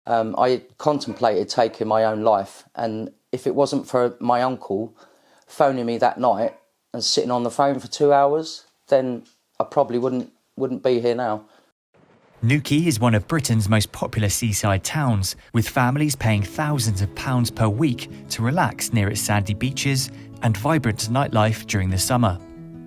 I contemplated taking my own life, and if it wasn't for my uncle phoning me that night and sitting on the phone for 2 hours, then I probably wouldn't be here now. Newquay is one of Britain's most popular seaside towns, with families paying thousands of pounds per week to relax near its sandy beaches and vibrant nightlife during the summer.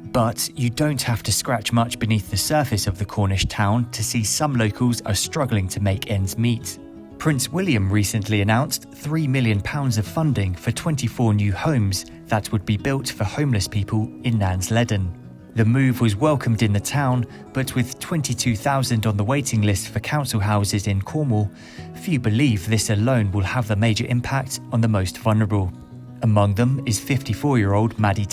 But you don't have to scratch much beneath the surface of the Cornish town to see some locals are struggling to make ends meet. Prince William recently announced £3 million of funding for 24 new homes that would be built for homeless people in Nansledan. The move was welcomed in the town, but with 22,000 on the waiting list for council houses in Cornwall, few believe this alone will have the major impact on the most vulnerable. Among them is 54-year-old Maddie,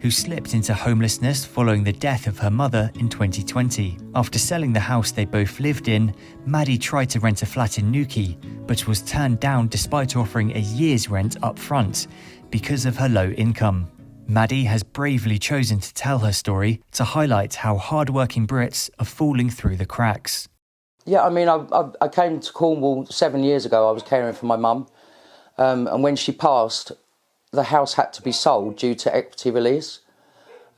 who slipped into homelessness following the death of her mother in 2020. After selling the house they both lived in, Maddie tried to rent a flat in Newquay, but was turned down despite offering a year's rent up front because of her low income. Maddie has bravely chosen to tell her story to highlight how hard-working Brits are falling through the cracks. Yeah, I mean, I came to Cornwall 7 years ago. I was caring for my mum. And when she passed, the house had to be sold due to equity release.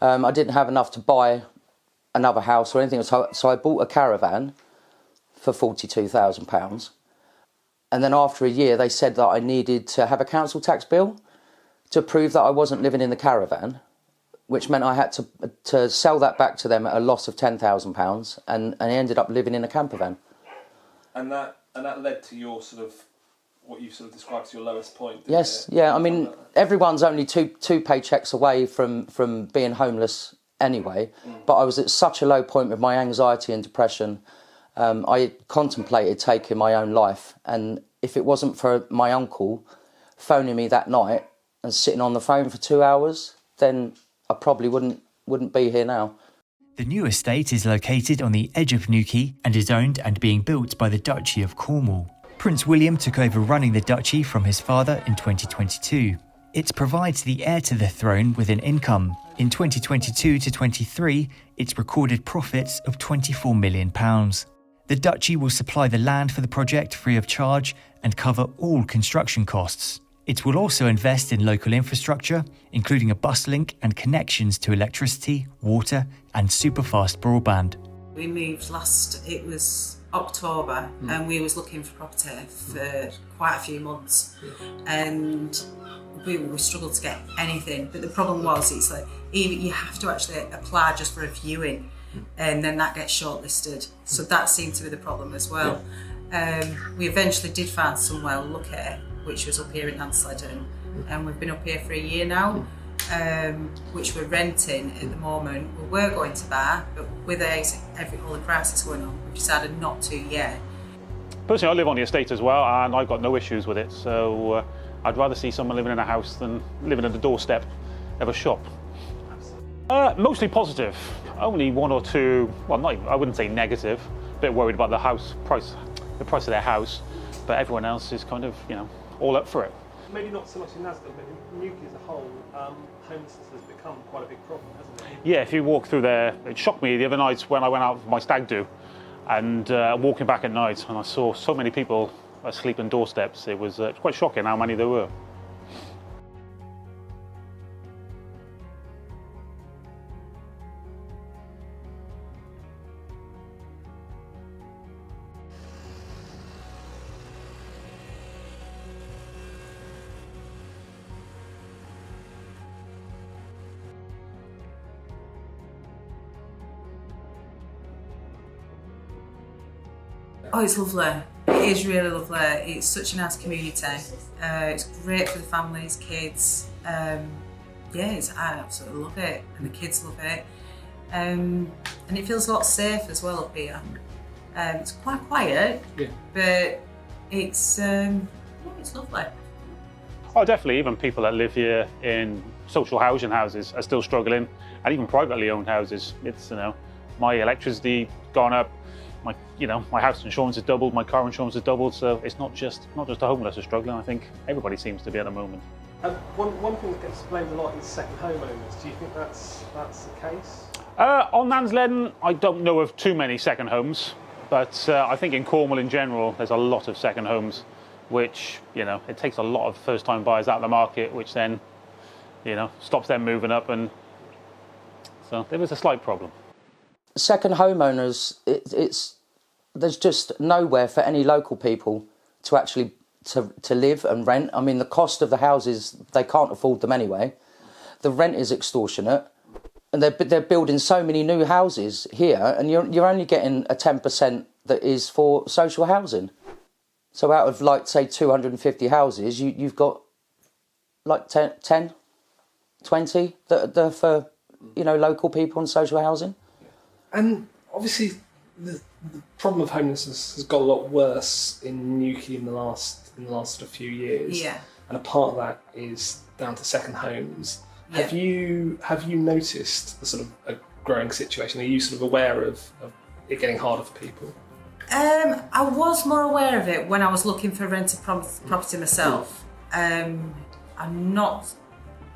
I didn't have enough to buy another house or anything, so I bought a caravan for £42,000. And then after a year, they said that I needed to have a council tax bill to prove that I wasn't living in the caravan, which meant I had to sell that back to them at a loss of £10,000, and I ended up living in a camper van. And that led to your sort of, what you sort of described as your lowest point. Yes, yeah. I mean, everyone's only two paychecks away from being homeless anyway. But I was at such a low point with my anxiety and depression. I contemplated taking my own life, and if it wasn't for my uncle phoning me that night and sitting on the phone for 2 hours, then I probably wouldn't be here now. The new estate is located on the edge of Newquay and is owned and being built by the Duchy of Cornwall. Prince William took over running the duchy from his father in 2022. It provides the heir to the throne with an income. In 2022 to 23, it's recorded profits of £24 million. The duchy will supply the land for the project free of charge and cover all construction costs. It will also invest in local infrastructure, including a bus link and connections to electricity, water and superfast broadband. We moved it was October, and we was looking for property for quite a few months, and we struggled to get anything. But the problem was, it's like even you have to actually apply just for a viewing, and then that gets shortlisted. So that seemed to be the problem as well. We eventually did find somewhere lucky, which was up here in Nansledan, and we've been up here for a year now. Which we're renting at the moment. We were going to buy, but with all the crisis going on, we've decided not to yet. Personally, I live on the estate as well, and I've got no issues with it, so I'd rather see someone living in a house than living at the doorstep of a shop. Mostly positive. Only one or two, well, I wouldn't say negative, a bit worried about the price of their house, but everyone else is kind of, all up for it. Maybe not so much in Nansledan, but in Newquay as a whole, homelessness has become quite a big problem, hasn't it? Yeah, if you walk through there, it shocked me the other night when I went out for my stag do, and walking back at night, and I saw so many people asleep on doorsteps. It was quite shocking how many there were. Oh, it's lovely. It is really lovely. It's such a nice community. It's great for the families, kids. I absolutely love it, and the kids love it. And it feels a lot safer as well up here. It's quite quiet, but it's lovely. Oh, definitely. Even people that live here in social housing houses are still struggling, and even privately owned houses. It's my electricity gone up. My house insurance has doubled, my car insurance has doubled, so it's not just the homeless who are struggling. I think everybody seems to be at the moment. One thing that gets blamed a lot is second homeowners. Do you think that's the case? On Nansledan, I don't know of too many second homes. But I think in Cornwall in general, there's a lot of second homes, which, you know, it takes a lot of first-time buyers out of the market, which then, you know, stops them moving up, and so there was a slight problem. Second homeowners, there's just nowhere for any local people to actually to live and rent. I mean, the cost of the houses, they can't afford them anyway. The rent is extortionate, and they're building so many new houses here, and you're only getting a 10% that is for social housing. So out of, like, say 250 houses, you've got like 10, 20 that are for, you know, local people and social housing. And obviously, the problem of homelessness has got a lot worse in Newquay in the last sort of few years. Yeah. And a part of that is down to second homes. Yeah. Have you noticed the sort of a growing situation? Are you sort of aware of it getting harder for people? I was more aware of it when I was looking for rented property myself.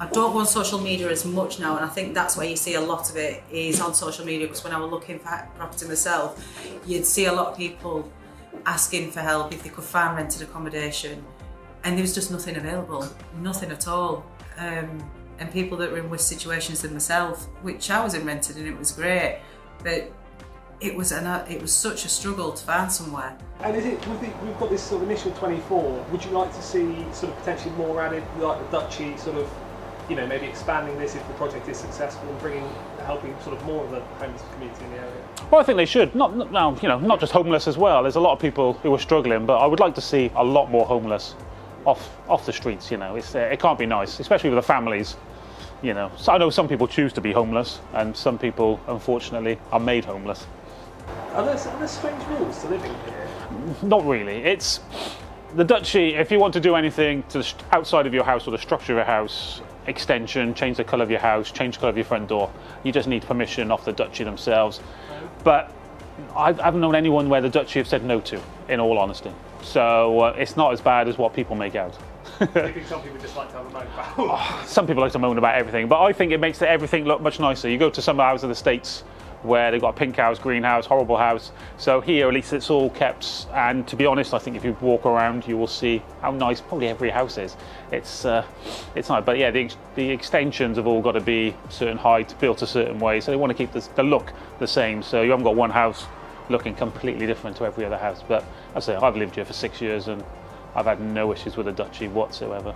I don't go on social media as much now, and I think that's where you see a lot of it is on social media, because when I was looking for property myself, you'd see a lot of people asking for help if they could find rented accommodation, and there was just nothing available, nothing at all. And people that were in worse situations than myself, which I was in rented, and it was great, but it was such a struggle to find somewhere. And we've got this sort of initial 24. Would you like to see sort of potentially more added, like the Duchy sort of, you know, maybe expanding this if the project is successful and helping sort of more of the homeless community in the area? Well, I think they should. Not just homeless as well. There's a lot of people who are struggling, but I would like to see a lot more homeless off the streets. You know, it can't be nice, especially with the families. You know, so I know some people choose to be homeless, and some people, unfortunately, are made homeless. Are there strange rules to living here? Not really. It's the Duchy. If you want to do anything to the outside of your house or the structure of your house, extension, change the colour of your house, change the colour of your front door, you just need permission off the Duchy themselves. But I haven't known anyone where the Duchy have said no to, in all honesty. So it's not as bad as what people make out. I think some people just like to have a moan about. Some people like to moan about everything, but I think it makes everything look much nicer. You go to some houses of the States where they've got a pink house, green house, horrible house. So here, at least it's all kept. And to be honest, I think if you walk around, you will see how nice probably every house is. It's nice, but yeah, the extensions have all got to be certain height, built a certain way. So they want to keep the look the same. So you haven't got one house looking completely different to every other house. But I say I've lived here for 6 years and I've had no issues with the Duchy whatsoever.